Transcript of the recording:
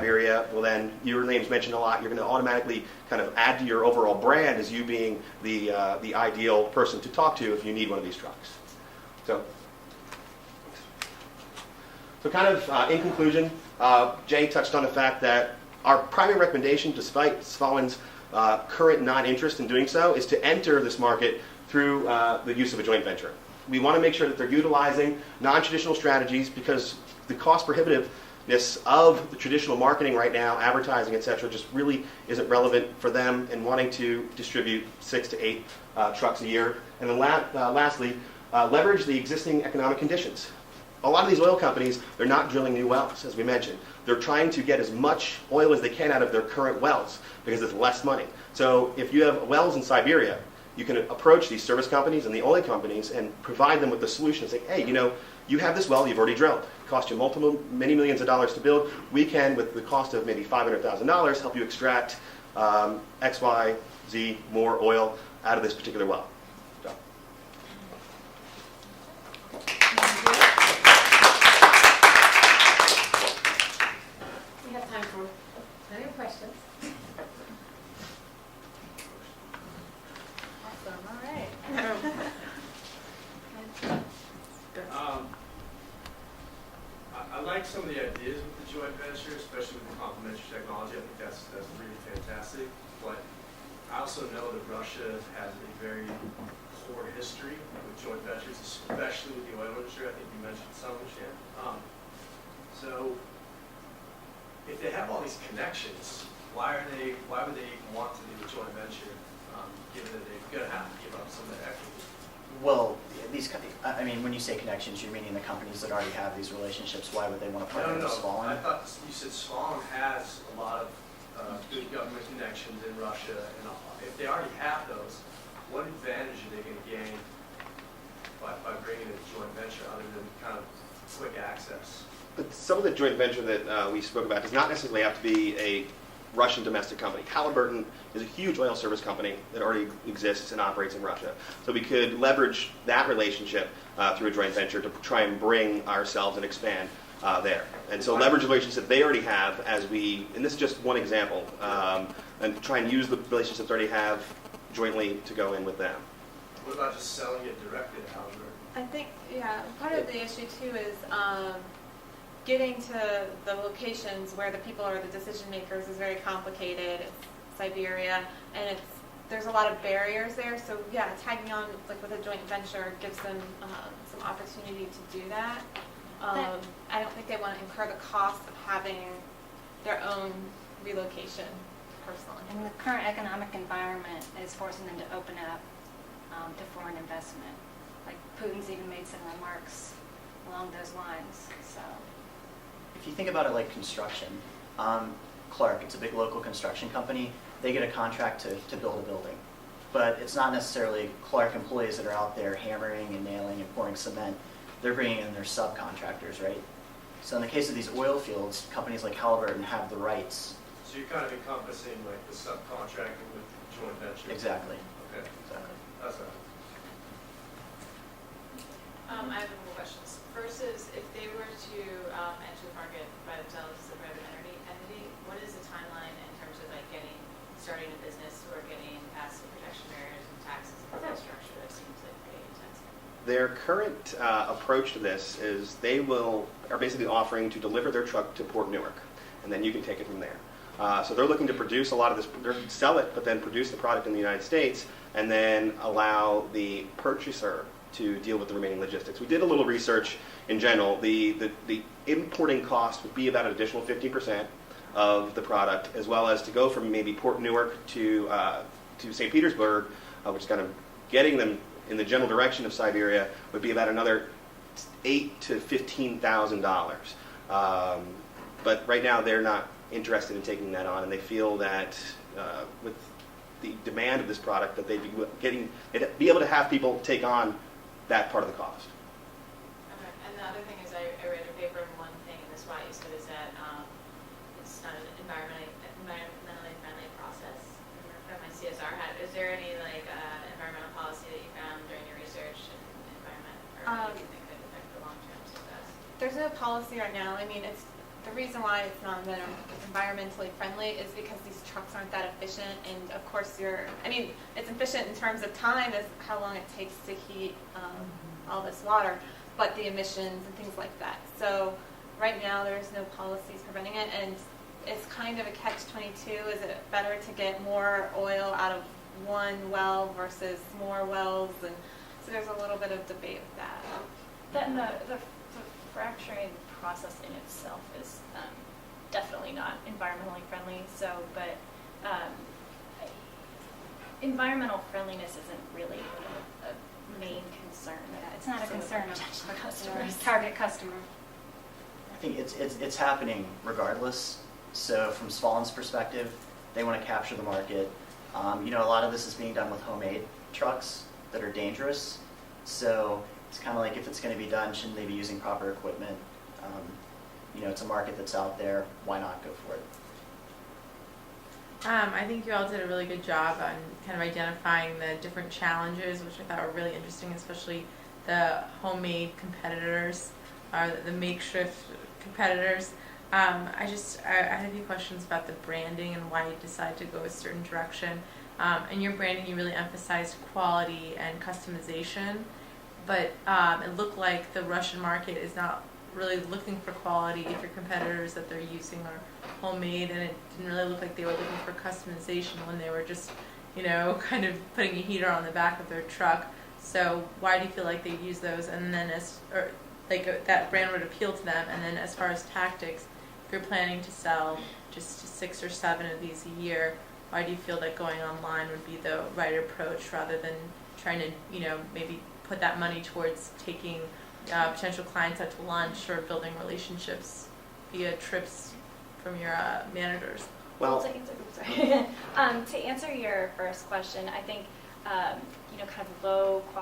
Siberia, well then your name's mentioned a lot. You're going to automatically kind of add to your overall brand as you being the ideal person to talk to if you need one of these trucks. So kind of in conclusion, Jay touched on the fact that our primary recommendation, despite Svalin's current non-interest in doing so, is to enter this market through the use of a joint venture. We want to make sure that they're utilizing non-traditional strategies because the cost prohibitiveness of the traditional marketing right now, advertising, etc., just really isn't relevant for them in wanting to distribute 6 to 8 trucks a year. And then lastly, leverage the existing economic conditions. A lot of these oil companies, they're not drilling new wells, as we mentioned. They're trying to get as much oil as they can out of their current wells because it's less money. So if you have wells in Siberia, you can approach these service companies and the oil companies and provide them with the solution. Say, hey, you have this well you've already drilled. It cost you many millions of dollars to build. We can, with the cost of maybe $500,000, help you extract X, Y, Z, more oil out of this particular well. So. We have time for any questions. Awesome. All right. I like some of the ideas with the joint venture, especially with the complementary technology. I think that's really fantastic. But I also know that Russia has a very poor history with joint ventures, especially with the oil industry. I think you mentioned some, Shan. So if they have all these connections, why would they want to do a joint venture, given that they're going to have to give up some of their equity? Well, when you say connections, you're meaning the companies that already have these relationships. Why would they want to partner with Svalin? I thought you said Svalin has a lot of good government connections in Russia, and if they already have those, what advantage are they going to gain by bringing in a joint venture other than kind of quick access? But some of the joint venture that we spoke about does not necessarily have to be a Russian domestic company. Halliburton is a huge oil service company that already exists and operates in Russia. So we could leverage that relationship through a joint venture to try and bring ourselves and expand there. And so leverage the relationship they already have and this is just one example, and try and use the relationships they already have jointly to go in with them. What about just selling it directly to Halliburton? I think, part of the issue too is getting to the locations where the people are the decision makers is very complicated. It's Siberia, and there's a lot of barriers there. So tagging on with a joint venture gives them some opportunity to do that. I don't think they want to incur the cost of having their own relocation personally. And the current economic environment is forcing them to open up to foreign investment. Like Putin's even made some remarks along those lines. So. If you think about it like construction, Clark, it's a big local construction company. They get a contract to build a building. But it's not necessarily Clark employees that are out there hammering and nailing and pouring cement. They're bringing in their subcontractors, right? So in the case of these oil fields, companies like Halliburton have the rights. So you're kind of encompassing like the subcontracting with joint venture. Exactly. Okay. Exactly. That's right. I have a couple questions. First is, if they were to enter the market by themselves as a private entity, what is the timeline in terms of starting a business or getting past the protection barriers and taxes and infrastructure? That seems like pretty intense. Their current approach to this is they are basically offering to deliver their truck to Port Newark, and then you can take it from there. So they're looking to produce a lot of this, sell it, but then produce the product in the United States, and then allow the purchaser to deal with the remaining logistics. We did a little research in general. The importing cost would be about an additional 50% of the product, as well as to go from maybe Port Newark to St. Petersburg, which is kind of getting them in the general direction of Siberia, would be about another $8,000 to $15,000. But right now they're not interested in taking that on, and they feel that with the demand of this product that they'd be able to have people take on that part of the cost. Okay. And the other thing is, I read a paper, and one thing in this why you said is that it's not an environmentally friendly process from my CSR hat. Is there any environmental policy that you found during your research in environment, or do you think could affect the long-term success? There's no policy right now. the reason why it's not environmentally friendly is because these trucks aren't that efficient, and of course it's efficient in terms of time, as how long it takes to heat all this water, but the emissions and things like that. So right now there's no policies preventing it, and it's kind of a catch-22. Is it better to get more oil out of one well versus more wells? And so there's a little bit of debate with that. Then the fracturing process in itself is definitely not environmentally friendly. So, but environmental friendliness isn't really a main concern. It's not a for the concern of potential our customers. target customer. I think it's happening regardless. So from Svalin's perspective, they want to capture the market. A lot of this is being done with homemade trucks that are dangerous. So it's kind of like, if it's going to be done, shouldn't they be using proper equipment? It's a market that's out there. Why not go for it? I think you all did a really good job on kind of identifying the different challenges, which I thought were really interesting, especially the homemade competitors, or the makeshift competitors. I had a few questions about the branding and why you decided to go a certain direction. In your branding, you really emphasized quality and customization, but it looked like the Russian market is not really looking for quality if your competitors that they're using are homemade, and it didn't really look like they were looking for customization when they were just, kind of putting a heater on the back of their truck. So why do you feel like they use those, and then that brand would appeal to them? And then as far as tactics, if you're planning to sell just 6 or 7 of these a year, why do you feel that going online would be the right approach rather than trying to, maybe put that money towards taking potential clients out to lunch or building relationships via trips from your managers? Well, to answer your first question, I think kind of low quality